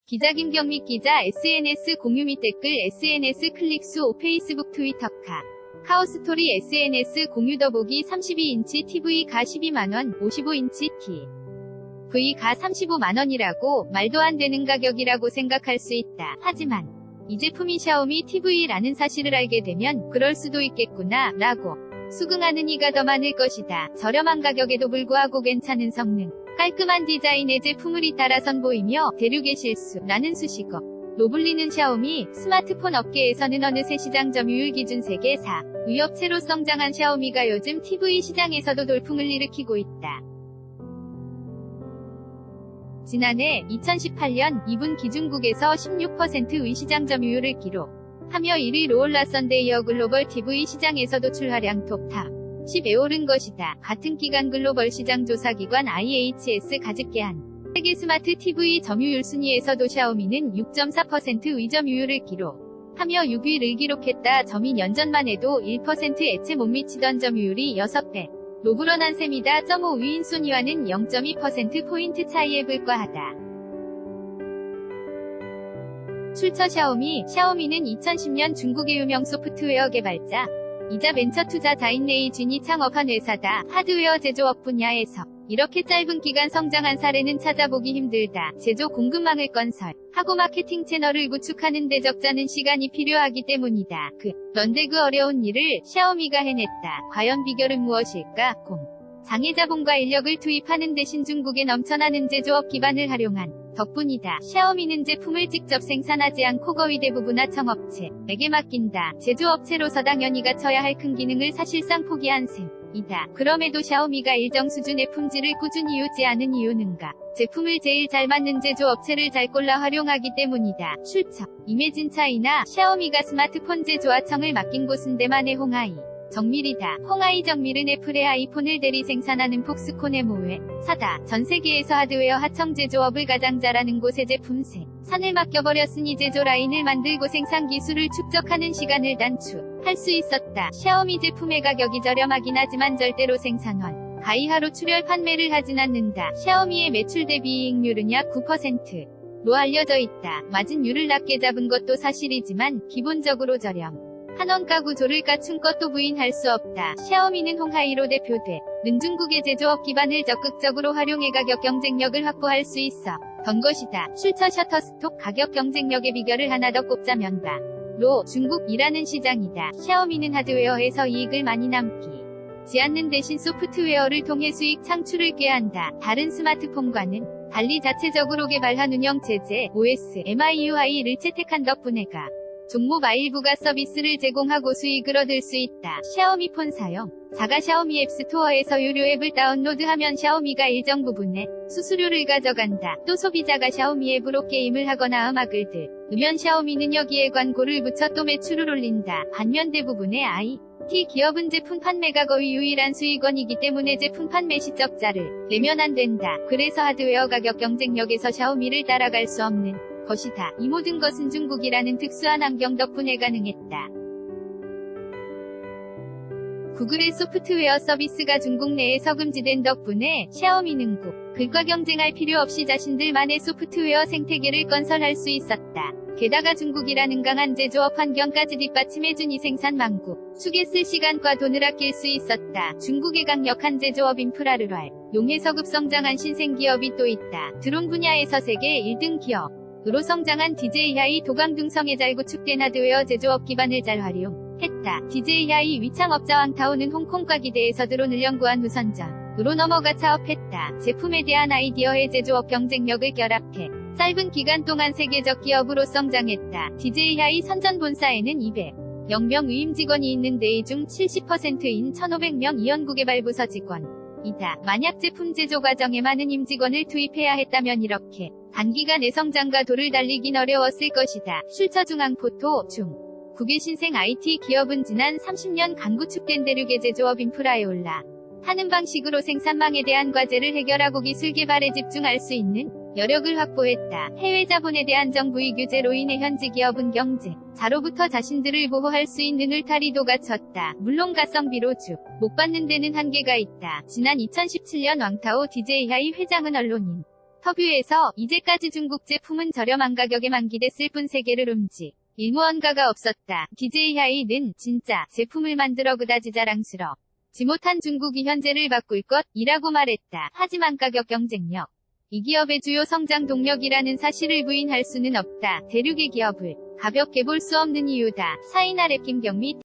기자 김경미 기자 SNS 공유 및 댓글 SNS 클릭수 페이스북 트위터카 카오스토리 SNS 공유 더보기 32인치 TV가 12만원 55인치 TV가 35만원이라고 말도 안 되는 가격이라고 생각할 수 있다. 하지만 이 제품이 샤오미 TV라는 사실을 알게 되면 그럴 수도 있겠구나 라고 수긍하는 이가 더 많을 것이다. 저렴한 가격에도 불구하고 괜찮은 성능, 깔끔한 디자인의 제품을 잇따라 선보이며 대륙의 실수라는 수식어로 불리는 샤오미. 스마트폰 업계에서는 어느새 시장 점유율 기준 세계 4위 업체로 성장한 샤오미가 요즘 TV 시장에서도 돌풍을 일으키고 있다. 지난해 2018년 2분기 중국에서 16%의 시장 점유율을 기록하며 1위로 올랐었는데 이어 글로벌 TV 시장에서도 출하량 톱10에 오른 것이다. 같은 기간 글로벌 시장 조사기관 IHS가 집계한 세계 스마트 TV 점유율 순위에서도 샤오미는 6.4%의 점유율을 기록하며 6위를 기록했다. 점이 년전만 해도 1%에 채 못 미치던 점유율이 6배 로 불어난 셈이다. 5위인 소니와는 0.2%포인트 차이에 불과하다. 출처 샤오미는 2010년 중국의 유명 소프트웨어 개발자 이자 벤처 투자자인 레이쥔이 창업한 회사다. 하드웨어 제조업 분야에서 이렇게 짧은 기간 성장한 사례는 찾아보기 힘들다. 제조 공급망을 건설하고 마케팅 채널을 구축하는 데 적잖은 시간이 필요하기 때문이다. 그런데 그 어려운 일을 샤오미가 해냈다. 과연 비결은 무엇일까? 장애자본과 인력을 투입하는 대신 중국의 넘쳐나는 제조업 기반을 활용한 덕분이다. 샤오미는 제품을 직접 생산하지 않고 거의 대부분 하청업체에게 맡긴다. 제조업체로서 당연히 갖춰야 할 큰 기능을 사실상 포기한 셈이다. 그럼에도 샤오미가 일정 수준의 품질을 꾸준히 유지하는 이유는가? 제품을 제일 잘 맞는 제조업체를 잘 골라 활용하기 때문이다. 출처 이메진 차이나 샤오미가 스마트폰 제조하청을 맡긴 곳은 대만의 홍하이 정밀이다. 홍하이 정밀은 애플의 아이폰을 대리 생산하는 폭스콘의 모회사다. 전 세계에서 하드웨어 하청 제조업을 가장 잘하는 곳에 제품 생산을 맡겨버렸으니 제조 라인을 만들고 생산 기술을 축적하는 시간을 단축할 수 있었다. 샤오미 제품의 가격이 저렴하긴 하지만 절대로 생산원 가이하로 출혈 판매를 하진 않는다. 샤오미의 매출 대비 이익률은 약 9%로 알려져 있다. 마진율을 낮게 잡은 것도 사실이지만 기본적으로 한 원가 구조를 갖춘 것도 부인할 수 없다. 샤오미는 홍하이로 대표되는 중국의 제조업 기반을 적극적으로 활용해 가격 경쟁력을 확보할 수 있었던 것이다. 출처 셔터스톡 가격 경쟁력의 비결을 하나 더 꼽자면 바로 중국이라는 시장이다. 샤오미는 하드웨어에서 이익을 많이 남기지 않는 대신 소프트웨어를 통해 수익 창출을 꾀한다. 다른 스마트폰과는 달리 자체적으로 개발한 운영체제 OS MIUI를 채택한 덕분에 종 모바일 부가 서비스를 제공하고 수익을 얻을 수 있다. 샤오미 폰 사용자가 샤오미 앱스토어에서 유료 앱을 다운로드하면 샤오미가 일정 부분의 수수료를 가져간다. 또 소비자가 샤오미 앱으로 게임을 하거나 음악을 들으면 샤오미는 여기에 광고를 붙여 또 매출을 올린다. 반면 대부분의 IT 기업은 제품 판매가 거의 유일한 수익원이기 때문에 제품 판매 시 적자를 내면 안 된다. 그래서 하드웨어 가격 경쟁력에서 샤오미를 따라갈 수 없는 것이다. 이 모든 것은 중국이라는 특수한 환경 덕분에 가능했다. 구글의 소프트웨어 서비스가 중국 내에서 금지된 덕분에 샤오미는 구글과 경쟁할 필요 없이 자신들만의 소프트웨어 생태계를 건설할 수 있었다. 게다가 중국이라는 강한 제조업 환경까지 뒷받침해준 이 생산망구 축에 쓸 시간과 돈을 아낄 수 있었다. 중국의 강력한 제조업 인프라를 활용해서 급성장한 신생기업이 또 있다. 드론 분야에서 세계 1등 기업으로 성장한 DJI 도강둥성에 잘 구축된 하드웨어 제조업 기반을 잘 활용했다. DJI 위창업자 왕타오는 홍콩과 기대에서 드론을 연구한 후선전으로 넘어가 사업했다. 제품에 대한 아이디어의 제조업 경쟁력을 결합해 짧은 기간 동안 세계적 기업으로 성장했다. DJI 선전 본사에는 200명 의임 직원이 있는데 이 중 70%인 1,500명 이연구 개발부서 직원이다. 만약 제품 제조 과정에 많은 임직원을 투입해야 했다면 이렇게 단기간에 성장과 도를 달리긴 어려웠을 것이다. 출처 중앙포토 중국의 신생 IT 기업은 지난 30년 강구축된 대륙의 제조업 인프라에 올라타는 방식으로 생산망에 대한 과제를 해결하고 기술 개발에 집중할 수 있는 여력을 확보했다. 해외 자본에 대한 정부의 규제로 인해 현지 기업은 경제자로부터 자신들을 보호할 수 있는 울타리도 갖췄다. 물론 가성비로 못 받는 데는 한계가 있다. 지난 2017년 왕타오 DJI 회장은 언론인 터뷰에서 이제까지 중국 제품은 저렴한 가격에 만기됐을 뿐 세계를 움직 일무언가가 없었다. DJ 하이는 진짜 제품을 만들어 그다지 자랑스럽지 못한 중국이 현재를 바꿀 것이라고 말했다. 하지만 가격 경쟁력, 이 기업의 주요 성장 동력이라는 사실을 부인할 수는 없다. 대륙의 기업을 가볍게 볼 수 없는 이유다. 사이나 랩 김경미